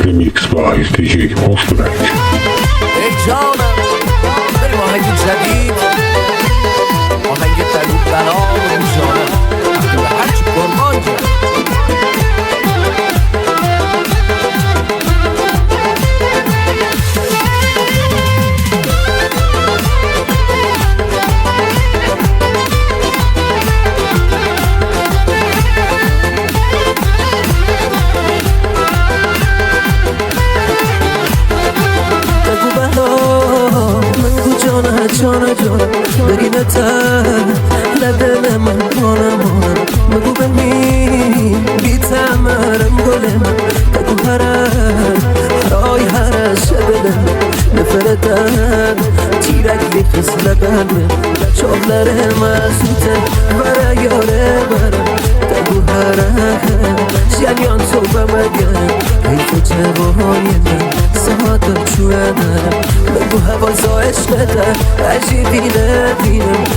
ریمیکس بای دیجی مفترک. ای جانم بریم آهنگ جدید، آهنگ تلو بنام جانم وقتی به هرچی قربان جانم. جانا بگی نتر لدل من مانم بگو بمین بی تمرم گل من بگو هرای هرش دلم نفرتن تیرک بیخس لقلبه چابلره مسوته برا یاره برا بگو جریان تو بمگرم ای تو جوانی من ساعت چوه دارم بگو هوا زایش ندر عجیبی نبینم